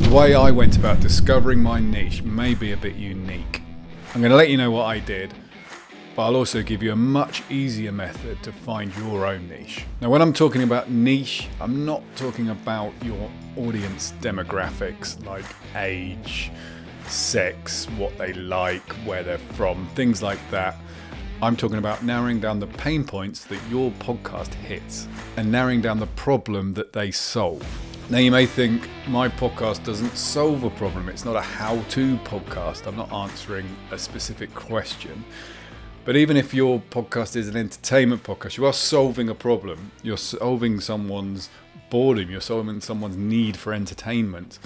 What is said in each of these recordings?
The way I went about discovering my niche may be a bit unique. I'm going to let you know what I did, but I'll also give you a much easier method to find your own niche. Now, when I'm talking about niche, I'm not talking about your audience demographics like age, sex, what they like, where they're from, things like that. I'm talking about narrowing down the pain points that your podcast hits and narrowing down the problem that they solve. Now, you may think my podcast doesn't solve a problem. It's not a how-to podcast. I'm not answering a specific question. But even if your podcast is an entertainment podcast, you are solving a problem. You're solving someone's boredom. You're solving someone's need for entertainment.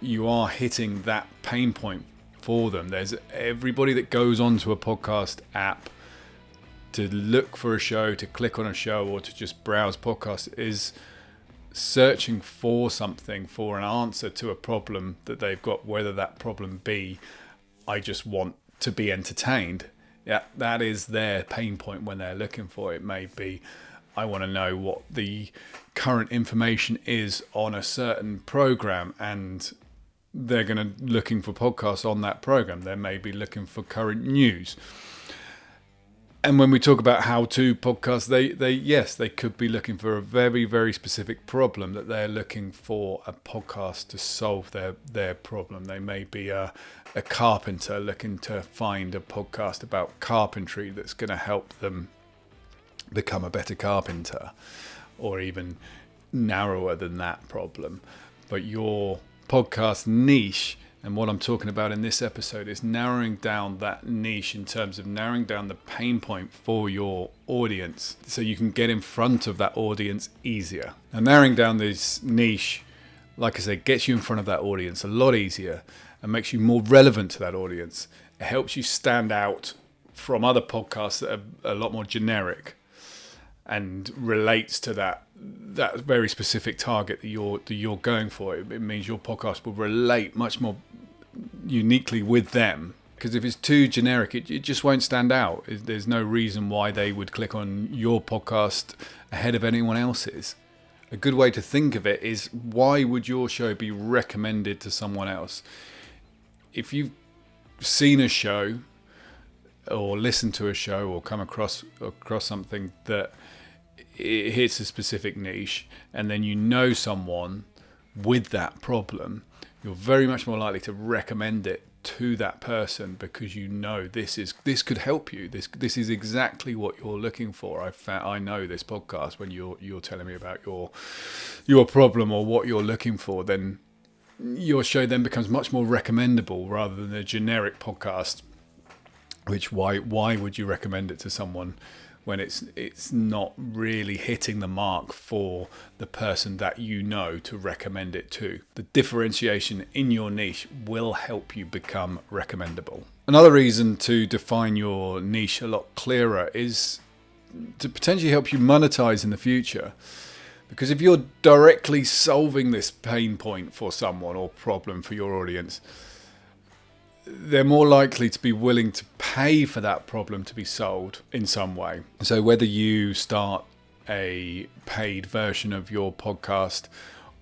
You are hitting that pain point for them. There's everybody that goes onto a podcast app to look for a show, to click on a show, or to just browse podcasts is searching for something, for an answer to a problem that they've got, whether that problem be, I just want to be entertained. Yeah, that is their pain point when they're looking for it. It may be, I want to know what the current information is on a certain program, and they're going to looking for podcasts on that program. They may be looking for current news. And when we talk about how-to podcasts, they could be looking for a very, very specific problem that they're looking for a podcast to solve their problem. They may be a carpenter looking to find a podcast about carpentry that's going to help them become a better carpenter, or even narrower than that problem. But your podcast niche, and what I'm talking about in this episode, is narrowing down that niche in terms of narrowing down the pain point for your audience so you can get in front of that audience easier. And narrowing down this niche, like I said, gets you in front of that audience a lot easier and makes you more relevant to that audience. It helps you stand out from other podcasts that are a lot more generic and relates to that very specific target that you're going for. It means your podcast will relate much more uniquely with them. Because if it's too generic, it just won't stand out. There's no reason why they would click on your podcast ahead of anyone else's. A good way to think of it is, why would your show be recommended to someone else? If you've seen a show or listened to a show or come across something that it hits a specific niche, and then you know someone with that problem, you're very much more likely to recommend it to that person, because you know this could help you. This is exactly what you're looking for. I know this podcast, when you're telling me about your problem or what you're looking for, then your show then becomes much more recommendable rather than a generic podcast. Which why would you recommend it to someone when it's not really hitting the mark for the person that you know to recommend it to? The differentiation in your niche will help you become recommendable. Another reason to define your niche a lot clearer is to potentially help you monetize in the future. Because if you're directly solving this pain point for someone or problem for your audience, they're more likely to be willing to pay for that problem to be solved in some way. So whether you start a paid version of your podcast,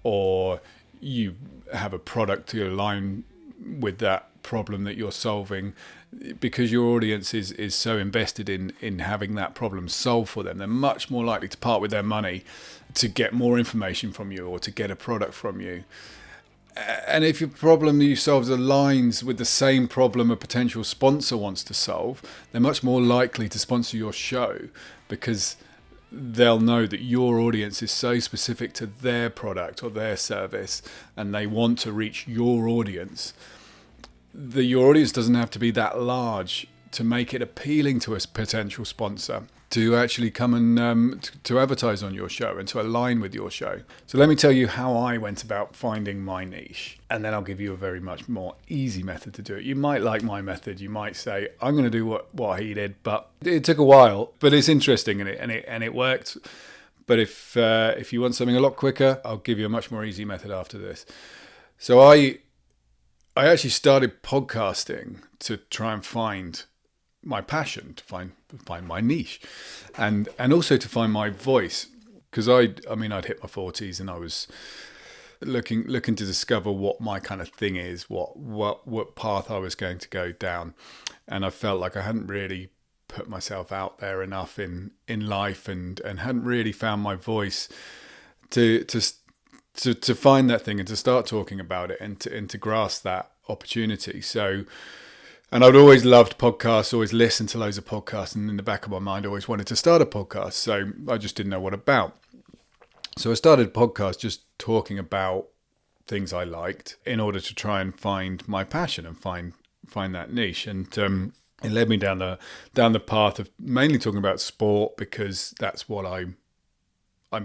or you have a product to align with that problem that you're solving, because your audience is so invested in having that problem solved for them, they're much more likely to part with their money to get more information from you or to get a product from you. And if your problem you solve aligns with the same problem a potential sponsor wants to solve, they're much more likely to sponsor your show, because they'll know that your audience is so specific to their product or their service, and they want to reach your audience. Your audience doesn't have to be that large to make it appealing to a potential sponsor to actually come and to advertise on your show and to align with your show. So let me tell you how I went about finding my niche, and then I'll give you a very much more easy method to do it. You might like my method. You might say, I'm going to do what he did, but it took a while, but it's interesting and it worked. But if you want something a lot quicker, I'll give you a much more easy method after this. So I actually started podcasting to try and find my passion, to find my niche, and also to find my voice, because I'd hit my 40s and I was looking to discover what my kind of thing is, what path I was going to go down. And I felt like I hadn't really put myself out there enough in life, and hadn't really found my voice to find that thing and to start talking about it, and to grasp that opportunity. So, and I'd always loved podcasts, always listened to loads of podcasts, and in the back of my mind, I always wanted to start a podcast. So I just didn't know what about. So I started a podcast just talking about things I liked in order to try and find my passion and find that niche. And it led me down the path of mainly talking about sport, because that's what I'm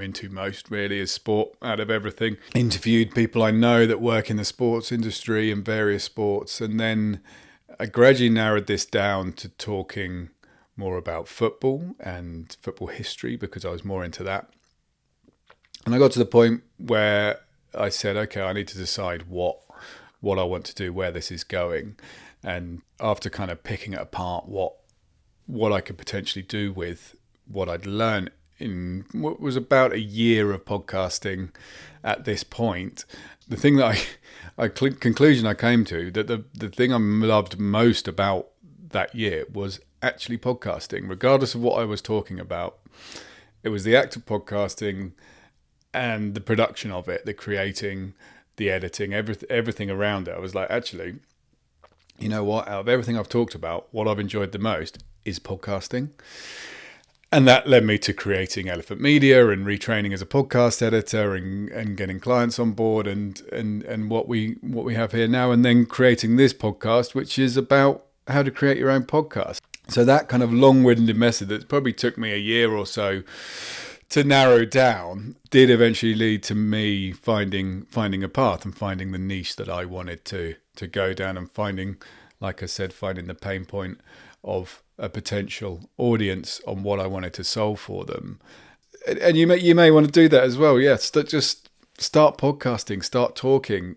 into most, really, is sport out of everything. Interviewed people I know that work in the sports industry and various sports, and then I gradually narrowed this down to talking more about football and football history, because I was more into that. And I got to the point where I said, okay, I need to decide what I want to do, where this is going. And after kind of picking it apart, what I could potentially do with what I'd learned in what was about a year of podcasting at this point, the thing that conclusion I came to, that the thing I loved most about that year was actually podcasting, regardless of what I was talking about. It was the act of podcasting and the production of it, the creating, the editing, everything around it. I was like, actually, you know what? Out of everything I've talked about, what I've enjoyed the most is podcasting. And that led me to creating Elephant Media and retraining as a podcast editor, and getting clients on board, and what we have here now, and then creating this podcast, which is about how to create your own podcast. So that kind of long-winded method that probably took me a year or so to narrow down did eventually lead to me finding a path and finding the niche that I wanted to go down, and finding, like I said, finding the pain point of a potential audience on what I wanted to solve for them. And you may want to do that as well. Yes, just start podcasting, start talking.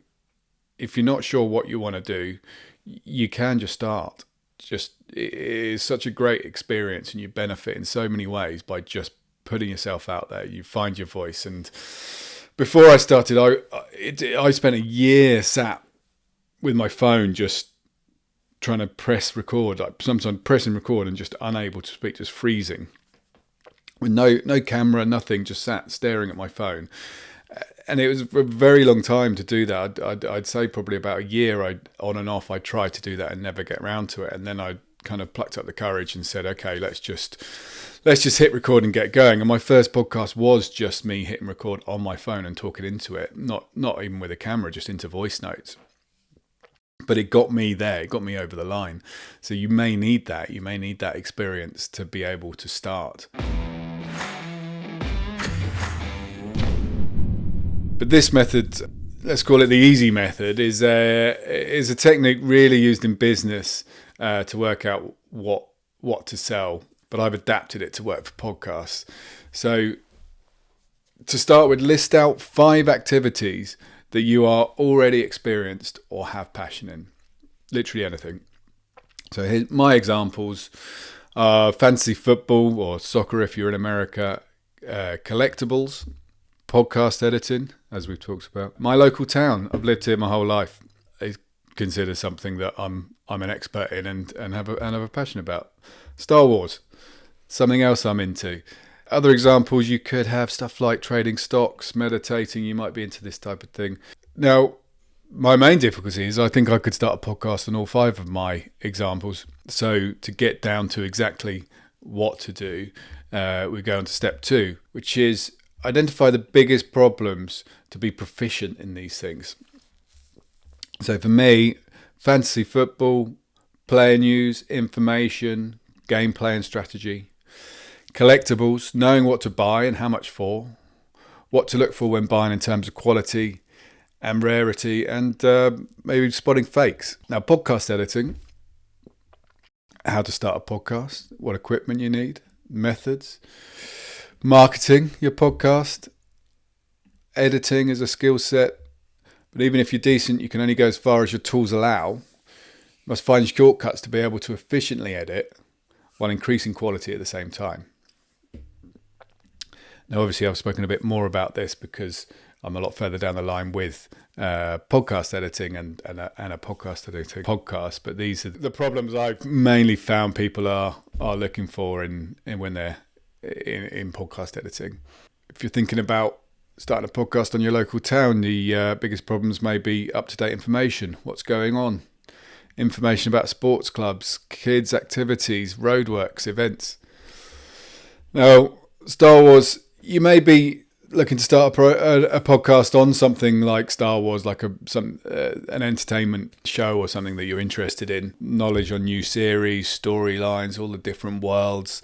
If you're not sure what you want to do, you can just start. It is such a great experience, and you benefit in so many ways by just putting yourself out there. You find your voice. And before I started, I spent a year sat with my phone just trying to press record, like sometimes pressing record and just unable to speak, just freezing, with no camera, nothing, just sat staring at my phone. And it was a very long time to do that. I'd say probably about a year on and off I tried to do that and never get around to it. And then I kind of plucked up the courage and said, okay, let's just hit record and get going. And my first podcast was just me hitting record on my phone and talking into it, not even with a camera, just into voice notes. But it got me there, it got me over the line. So you may need that experience to be able to start. But this method, let's call it the easy method, is a technique really used in business to work out what to sell. But I've adapted it to work for podcasts. So to start with, list out 5 activities that you are already experienced or have passion in. Literally anything. So here's my examples: fantasy football or soccer if you're in America, collectibles, podcast editing, as we've talked about. My local town, I've lived here my whole life. I consider something that I'm an expert in and have a passion about. Star Wars, something else I'm into. Other examples, you could have stuff like trading stocks, meditating. You might be into this type of thing. Now, my main difficulty is I think I could start a podcast on all 5 of my examples. So to get down to exactly what to do, we go on to step 2, which is identify the biggest problems to be proficient in these things. So for me, fantasy football, player news, information, gameplay and strategy. Collectibles, knowing what to buy and how much for, what to look for when buying in terms of quality and rarity, and maybe spotting fakes. Now, podcast editing, how to start a podcast, what equipment you need, methods, marketing your podcast, editing is a skill set, but even if you're decent, you can only go as far as your tools allow. You must find shortcuts to be able to efficiently edit while increasing quality at the same time. Now, obviously, I've spoken a bit more about this because I'm a lot further down the line with podcast editing and a podcast editing podcast. But these are the problems I've mainly found people are looking for in when they're in podcast editing. If you're thinking about starting a podcast on your local town, the biggest problems may be up-to-date information, what's going on, information about sports clubs, kids' activities, roadworks, events. Now, Star Wars, you may be looking to start a podcast on something like Star Wars, like an entertainment show or something that you're interested in. Knowledge on new series, storylines, all the different worlds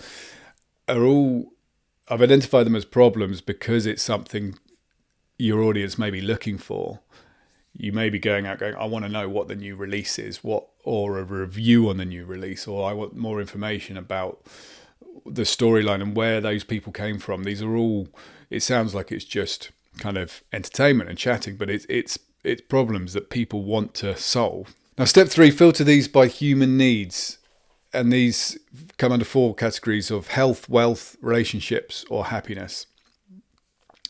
are all... I've identified them as problems because it's something your audience may be looking for. You may be going, I want to know what the new release is, or a review on the new release, or I want more information about the storyline and where those people came from. These are all, it sounds like it's just kind of entertainment and chatting, but it's problems that people want to solve. Now, step 3, filter these by human needs. And these come under 4 categories of health, wealth, relationships, or happiness.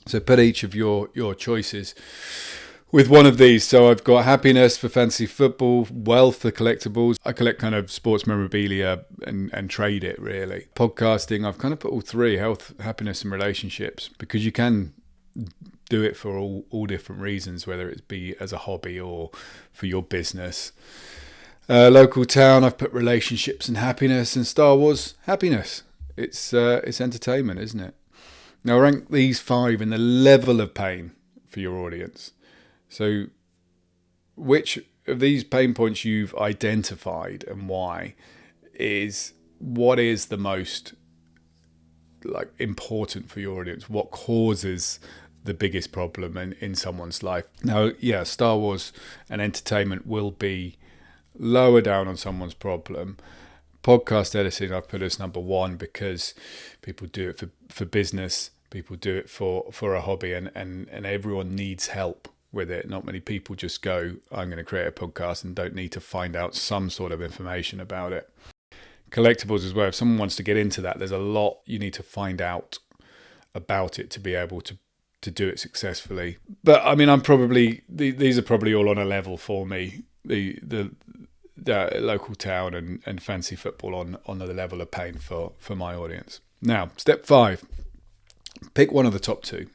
So put each of your choices with one of these. So I've got happiness for fantasy football, wealth for collectibles. I collect kind of sports memorabilia and trade it, really. Podcasting, I've kind of put all 3, health, happiness, and relationships, because you can do it for all different reasons, whether it be as a hobby or for your business. Local town, I've put relationships and happiness, and Star Wars, happiness. It's entertainment, isn't it? Now rank these 5 in the level of pain for your audience. So which of these pain points you've identified and why is what is the most important for your audience? What causes the biggest problem in someone's life? Now, yeah, Star Wars and entertainment will be lower down on someone's problem. Podcast editing I've put as number 1 because people do it for business, people do it for a hobby, and everyone needs help with it. Not many people just go, I'm going to create a podcast, and don't need to find out some sort of information about it. Collectibles as well, if someone wants to get into that, there's a lot you need to find out about it to be able to do it successfully. But I mean, these are probably all on a level for me. The local town and fantasy football on the level of pain for my audience. Now, step 5, pick one of the top 2.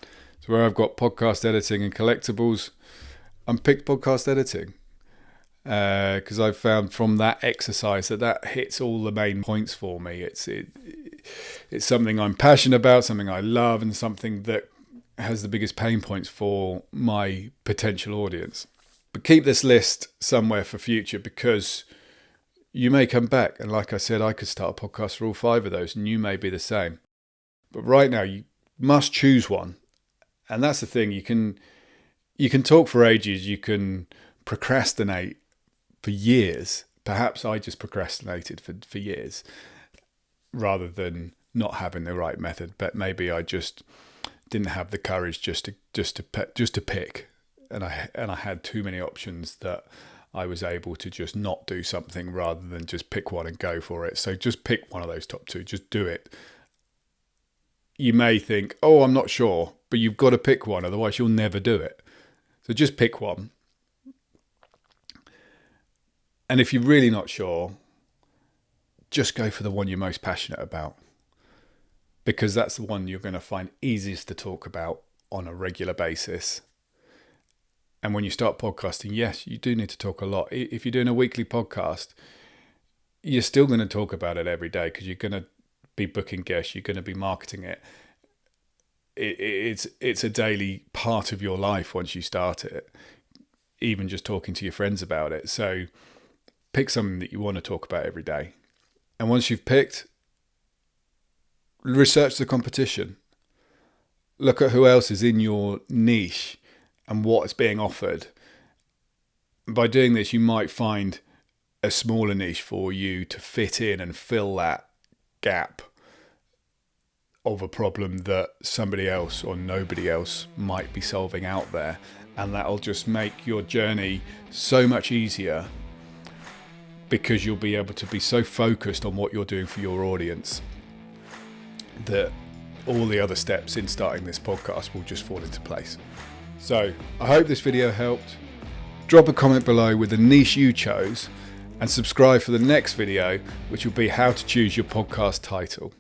So where I've got podcast editing and collectibles, I'm picked podcast editing because I've found from that exercise that hits all the main points for me. It's something I'm passionate about, something I love, and something that has the biggest pain points for my potential audience. But keep this list somewhere for future, because you may come back. And like I said, I could start a podcast for all 5 of those, and you may be the same. But right now, you must choose one. And that's the thing. You can talk for ages. You can procrastinate for years. Perhaps I just procrastinated for years rather than not having the right method. But maybe I just didn't have the courage just to pick. And I had too many options that I was able to just not do something rather than just pick one and go for it. So just pick one of those top 2. Just do it. You may think, oh, I'm not sure, but you've got to pick one, otherwise you'll never do it. So just pick one. And if you're really not sure, just go for the one you're most passionate about, because that's the one you're going to find easiest to talk about on a regular basis. And when you start podcasting, yes, you do need to talk a lot. If you're doing a weekly podcast, you're still going to talk about it every day, because you're going to be booking guests, you're going to be marketing it. It's a daily part of your life once you start it, even just talking to your friends about it. So pick something that you want to talk about every day. And once you've picked, research the competition. Look at who else is in your niche and what is being offered. By doing this, you might find a smaller niche for you to fit in and fill that gap of a problem that somebody else or nobody else might be solving out there. And that'll just make your journey so much easier, because you'll be able to be so focused on what you're doing for your audience that all the other steps in starting this podcast will just fall into place. So I hope this video helped. Drop a comment below with the niche you chose and subscribe for the next video, which will be how to choose your podcast title.